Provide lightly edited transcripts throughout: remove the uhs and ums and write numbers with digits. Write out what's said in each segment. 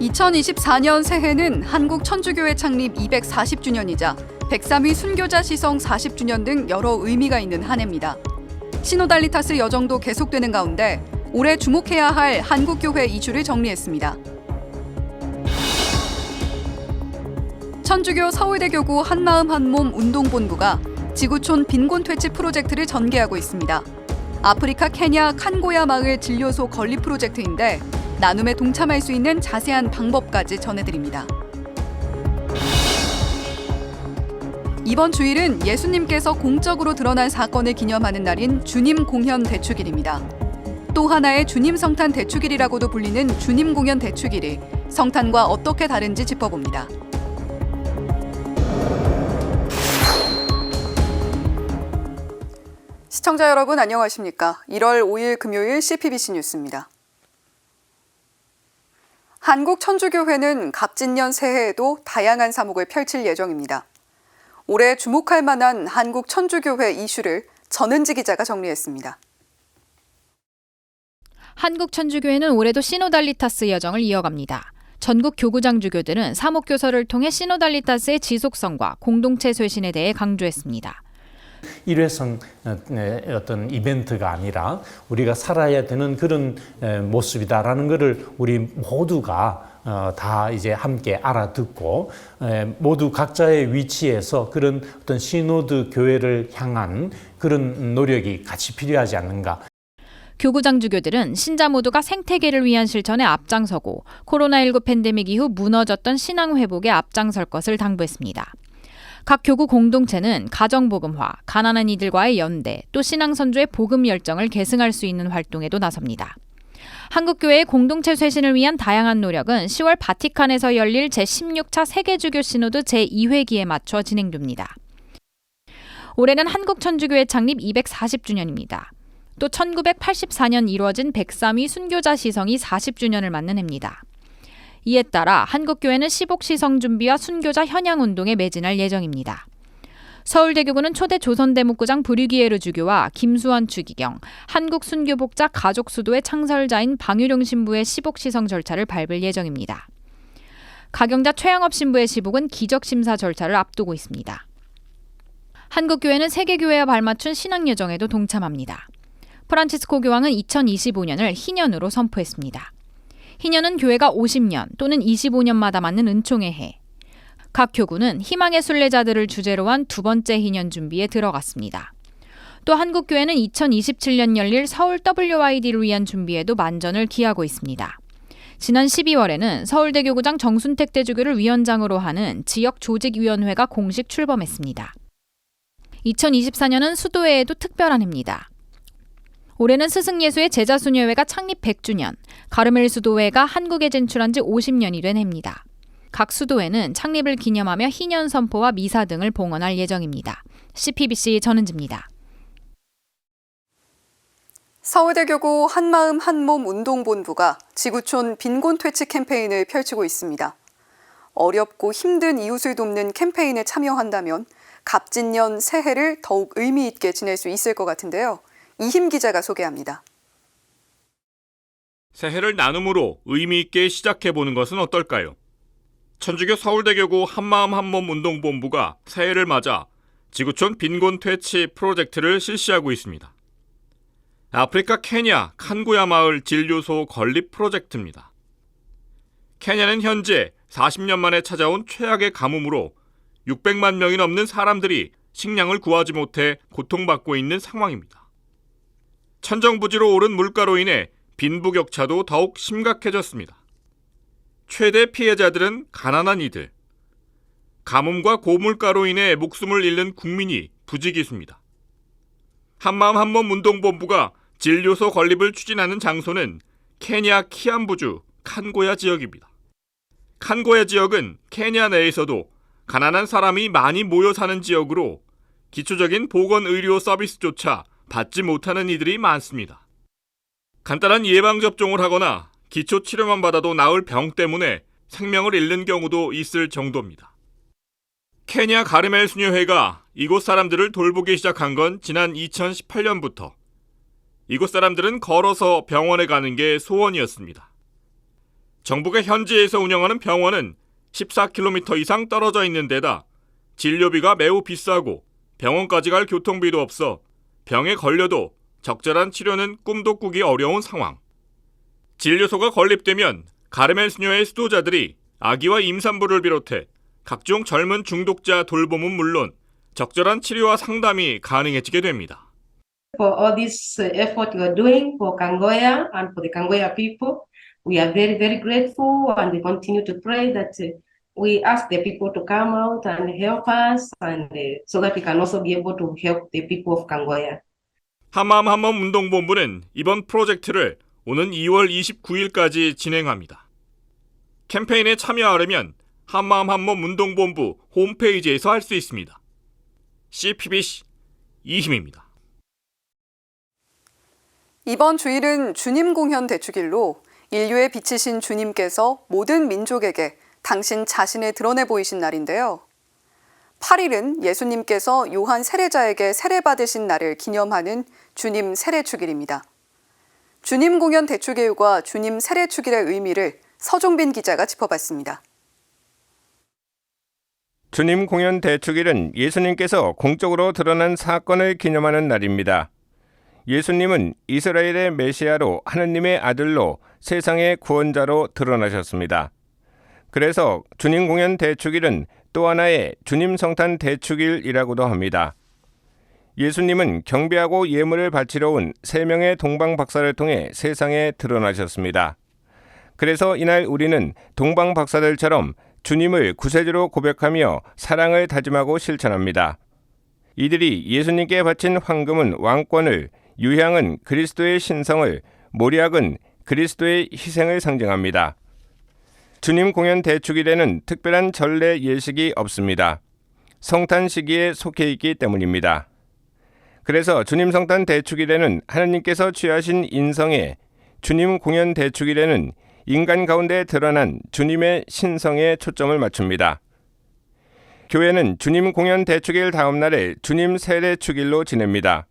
2024년 새해는 한국 천주교회 창립 240주년이자 103위 순교자 시성 40주년 등 여러 의미가 있는 한 해입니다. 시노달리타스 여정도 계속되는 가운데 올해 주목해야 할 한국교회 이슈를 정리했습니다. 천주교 서울대교구 한마음 한몸 운동본부가 지구촌 빈곤퇴치 프로젝트를 전개하고 있습니다. 아프리카 케냐 칸고야 마을 진료소 건립 프로젝트인데 나눔에 동참할 수 있는 자세한 방법까지 전해드립니다. 이번 주일은 예수님께서 공적으로 드러난 사건을 기념하는 날인 주님 공현 대축일입니다. 또 하나의 주님 성탄 대축일이라고도 불리는 주님 공현 대축일이 성탄과 어떻게 다른지 짚어봅니다. 시청자 여러분 안녕하십니까? 1월 5일 금요일 CPBC 뉴스입니다. 한국 천주교회는 갑진년 새해에도 다양한 사목을 펼칠 예정입니다. 올해 주목할 만한 한국 천주교회 이슈를 전은지 기자가 정리했습니다. 한국 천주교회는 올해도 시노달리타스 여정을 이어갑니다. 전국 교구장 주교들은 사목교서를 통해 시노달리타스의 지속성과 공동체 쇄신에 대해 강조했습니다. 일회성 어떤 이벤트가 아니라 우리가 살아야 되는 그런 모습이다라는 것을 우리 모두가 다 이제 함께 알아듣고 모두 각자의 위치에서 그런 어떤 시노드 교회를 향한 그런 노력이 같이 필요하지 않는가. 교구장 주교들은 신자 모두가 생태계를 위한 실천에 앞장서고 코로나19 팬데믹 이후 무너졌던 신앙 회복에 앞장설 것을 당부했습니다. 각 교구 공동체는 가정복음화, 가난한 이들과의 연대, 또 신앙선조의 복음 열정을 계승할 수 있는 활동에도 나섭니다. 한국교회의 공동체 쇄신을 위한 다양한 노력은 10월 바티칸에서 열릴 제16차 세계주교 시노드 제2회기에 맞춰 진행됩니다. 올해는 한국천주교회 창립 240주년입니다. 또 1984년 이루어진 103위 순교자 시성이 40주년을 맞는 해입니다. 이에 따라 한국교회는 시복시성 준비와 순교자 현양운동에 매진할 예정입니다. 서울대교구는 초대 조선대목구장 브류기에르 주교와 김수환 추기경, 한국순교복자 가족수도의 창설자인 방유룡 신부의 시복시성 절차를 밟을 예정입니다. 가경자 최양업 신부의 시복은 기적심사 절차를 앞두고 있습니다. 한국교회는 세계교회와 발맞춘 신앙여정에도 동참합니다. 프란치스코 교황은 2025년을 희년으로 선포했습니다. 희년은 교회가 50년 또는 25년마다 맞는 은총의 해. 각 교구는 희망의 순례자들을 주제로 한 두 번째 희년 준비에 들어갔습니다. 또 한국교회는 2027년 열릴 서울 WID를 위한 준비에도 만전을 기하고 있습니다. 지난 12월에는 서울대교구장 정순택 대주교를 위원장으로 하는 지역조직위원회가 공식 출범했습니다. 2024년은 수도회에도 특별한 해입니다. 올해는 스승예수의 제자수녀회가 창립 100주년, 가르멜 수도회가 한국에 진출한 지 50년이 된 해입니다. 각 수도회는 창립을 기념하며 희년 선포와 미사 등을 봉헌할 예정입니다. CPBC 전은지입니다. 서울대교구 한마음 한몸 운동본부가 지구촌 빈곤퇴치 캠페인을 펼치고 있습니다. 어렵고 힘든 이웃을 돕는 캠페인에 참여한다면 갑진년 새해를 더욱 의미 있게 지낼 수 있을 것 같은데요. 이힘 기자가 소개합니다. 새해를 나눔으로 의미 있게 시작해보는 것은 어떨까요? 천주교 서울대교구 한마음 한몸 운동본부가 새해를 맞아 지구촌 빈곤퇴치 프로젝트를 실시하고 있습니다. 아프리카 케냐 칸고야 마을 진료소 건립 프로젝트입니다. 케냐는 현재 40년 만에 찾아온 최악의 가뭄으로 600만 명이 넘는 사람들이 식량을 구하지 못해 고통받고 있는 상황입니다. 천정부지로 오른 물가로 인해 빈부격차도 더욱 심각해졌습니다. 최대 피해자들은 가난한 이들, 가뭄과 고물가로 인해 목숨을 잃는 국민이 부지기수입니다. 한마음 한몸 운동본부가 진료소 건립을 추진하는 장소는 케냐 키암부주 칸고야 지역입니다. 칸고야 지역은 케냐 내에서도 가난한 사람이 많이 모여 사는 지역으로 기초적인 보건의료 서비스조차 받지 못하는 이들이 많습니다. 간단한 예방접종을 하거나 기초치료만 받아도 나을 병 때문에 생명을 잃는 경우도 있을 정도입니다. 케냐 가르멜 수녀회가 이곳 사람들을 돌보기 시작한 건 지난 2018년부터 이곳 사람들은 걸어서 병원에 가는 게 소원이었습니다. 정부가 현지에서 운영하는 병원은 14km 이상 떨어져 있는 데다 진료비가 매우 비싸고 병원까지 갈 교통비도 없어 병에 걸려도 적절한 치료는 꿈도 꾸기 어려운 상황. 진료소가 건립되면 가르멜 수녀의 수도자들이 아기와 임산부를 비롯해 각종 젊은 중독자 돌봄은 물론 적절한 치료와 상담이 가능해지게 됩니다. For all this effort you are doing for Kangoya and for the Kangoya people, we are very, very grateful, and we continue to pray that we ask the people to come out and help us, and so that we can also be able to help the people of Kangoya. 한마음 한몸 운동본부는 이번 프로젝트를 오는 2월 29일까지 진행합니다. 캠페인에 참여하려면 한마음 한몸 운동본부 홈페이지에서 할 수 있습니다. CPBC 이힘입니다. 이번 주일은 주님 공연 대축일로 인류에 비치신 주님께서 모든 민족에게 당신 자신을 드러내 보이신 날인데요. 8일은 예수님께서 요한 세례자에게 세례받으신 날을 기념하는 주님 세례축일입니다. 주님 공연 대축일과 주님 세례축일의 의미를 서종빈 기자가 짚어봤습니다. 주님 공연 대축일은 예수님께서 공적으로 드러난 사건을 기념하는 날입니다. 예수님은 이스라엘의 메시아로 하느님의 아들로 세상의 구원자로 드러나셨습니다. 그래서 주님 공연 대축일은 또 하나의 주님 성탄 대축일이라고도 합니다. 예수님은 경배하고 예물을 바치러 온 3명의 동방 박사를 통해 세상에 드러나셨습니다. 그래서 이날 우리는 동방 박사들처럼 주님을 구세주로 고백하며 사랑을 다짐하고 실천합니다. 이들이 예수님께 바친 황금은 왕권을, 유향은 그리스도의 신성을, 모략은 그리스도의 희생을 상징합니다. 주님 공연 대축일에는 특별한 전례 예식이 없습니다. 성탄 시기에 속해 있기 때문입니다. 그래서 주님 성탄 대축일에는 하느님께서 취하신 인성에, 주님 공연 대축일에는 인간 가운데 드러난 주님의 신성에 초점을 맞춥니다. 교회는 주님 공연 대축일 다음 날에 주님 세례 축일로 지냅니다.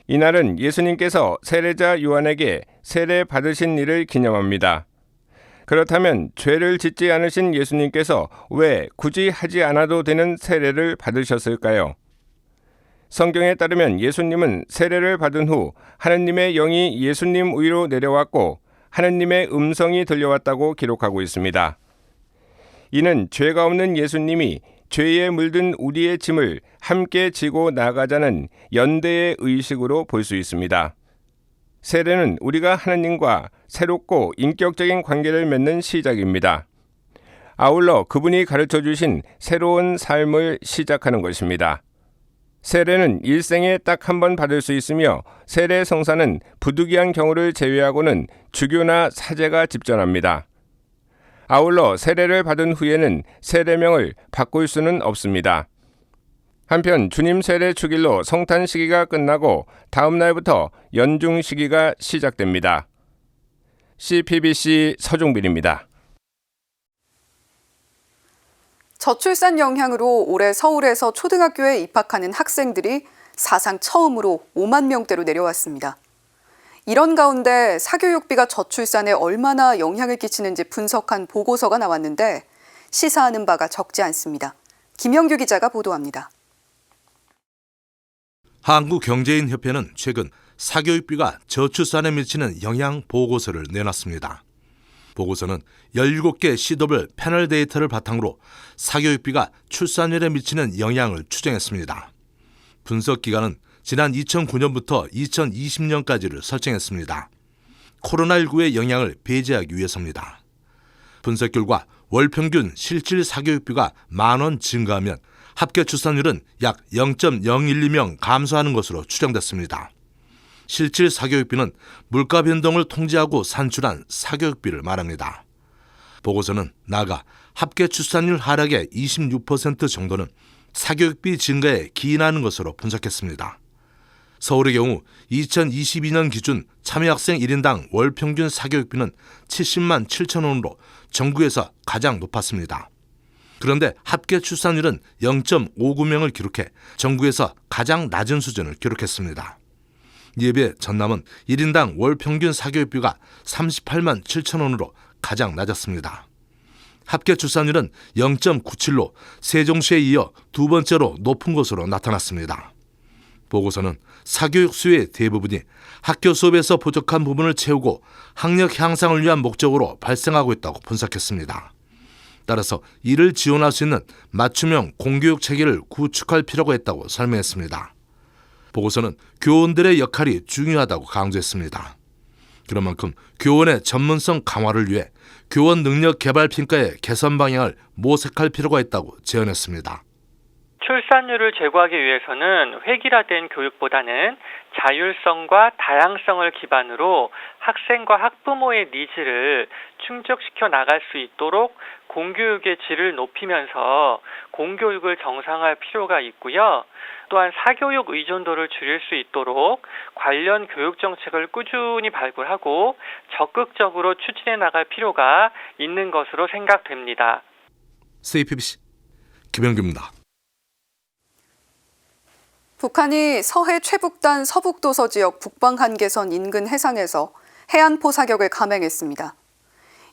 이날은 예수님께서 세례자 요한에게 세례 받으신 일을 기념합니다. 그렇다면 죄를 짓지 않으신 예수님께서 왜 굳이 하지 않아도 되는 세례를 받으셨을까요? 성경에 따르면 예수님은 세례를 받은 후 하느님의 영이 예수님 위로 내려왔고 하느님의 음성이 들려왔다고 기록하고 있습니다. 이는 죄가 없는 예수님이 죄에 물든 우리의 짐을 함께 지고 나가자는 연대의 의식으로 볼 수 있습니다. 세례는 우리가 하느님과 새롭고 인격적인 관계를 맺는 시작입니다. 아울러 그분이 가르쳐 주신 새로운 삶을 시작하는 것입니다. 세례는 일생에 딱 한 번 받을 수 있으며 세례 성사는 부득이한 경우를 제외하고는 주교나 사제가 집전합니다. 아울러 세례를 받은 후에는 세례명을 바꿀 수는 없습니다. 한편 주님 세례 축일로 성탄 시기가 끝나고 다음 날부터 연중 시기가 시작됩니다. CPBC 서종빈입니다. 저출산 영향으로 올해 서울에서 초등학교에 입학하는 학생들이 사상 처음으로 5만 명대로 내려왔습니다. 이런 가운데 사교육비가 저출산에 얼마나 영향을 끼치는지 분석한 보고서가 나왔는데 시사하는 바가 적지 않습니다. 김영규 기자가 보도합니다. 한국경제인협회는 최근 사교육비가 저출산에 미치는 영향 보고서를 내놨습니다. 보고서는 17개 시도별 패널 데이터를 바탕으로 사교육비가 출산율에 미치는 영향을 추정했습니다. 분석 기간은 지난 2009년부터 2020년까지를 설정했습니다. 코로나19의 영향을 배제하기 위해서입니다. 분석 결과 월 평균 실질 사교육비가 10,000원 증가하면 합계 출산율은 약 0.012명 감소하는 것으로 추정됐습니다. 실질 사교육비는 물가 변동을 통제하고 산출한 사교육비를 말합니다. 보고서는 나아가 합계 출산율 하락의 26% 정도는 사교육비 증가에 기인하는 것으로 분석했습니다. 서울의 경우 2022년 기준 참여학생 1인당 월 평균 사교육비는 70만 7천 원으로 전국에서 가장 높았습니다. 그런데 합계 출산율은 0.59명을 기록해 전국에서 가장 낮은 수준을 기록했습니다. 이에 비해 전남은 1인당 월 평균 사교육비가 38만 7천 원으로 가장 낮았습니다. 합계 출산율은 0.97로 세종시에 이어 두 번째로 높은 것으로 나타났습니다. 보고서는 사교육 수요의 대부분이 학교 수업에서 부족한 부분을 채우고 학력 향상을 위한 목적으로 발생하고 있다고 분석했습니다. 따라서 이를 지원할 수 있는 맞춤형 공교육 체계를 구축할 필요가 있다고 설명했습니다. 보고서는 교원들의 역할이 중요하다고 강조했습니다. 그런 만큼 교원의 전문성 강화를 위해 교원 능력 개발 평가의 개선 방향을 모색할 필요가 있다고 제언했습니다. 출산율을 제고하기 위해서는 획일화된 교육보다는 자율성과 다양성을 기반으로 학생과 학부모의 니즈를 충족시켜 나갈 수 있도록 공교육의 질을 높이면서 공교육을 정상화할 필요가 있고요. 또한 사교육 의존도를 줄일 수 있도록 관련 교육 정책을 꾸준히 발굴하고 적극적으로 추진해 나갈 필요가 있는 것으로 생각됩니다. CPBC 김영규입니다. 북한이 서해 최북단 서북도서 지역 북방 한계선 인근 해상에서 해안포 사격을 감행했습니다.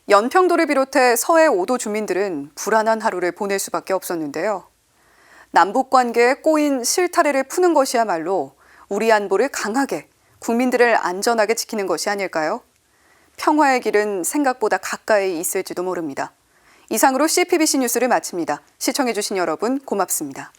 연평도를 비롯해 서해 5도 주민들은 불안한 하루를 보낼 수밖에 없었는데요. 남북 관계에 꼬인 실타래를 푸는 것이야말로 우리 안보를 강하게, 국민들을 안전하게 지키는 것이 아닐까요? 평화의 길은 생각보다 가까이 있을지도 모릅니다. 이상으로 CPBC 뉴스를 마칩니다. 시청해주신 여러분 고맙습니다.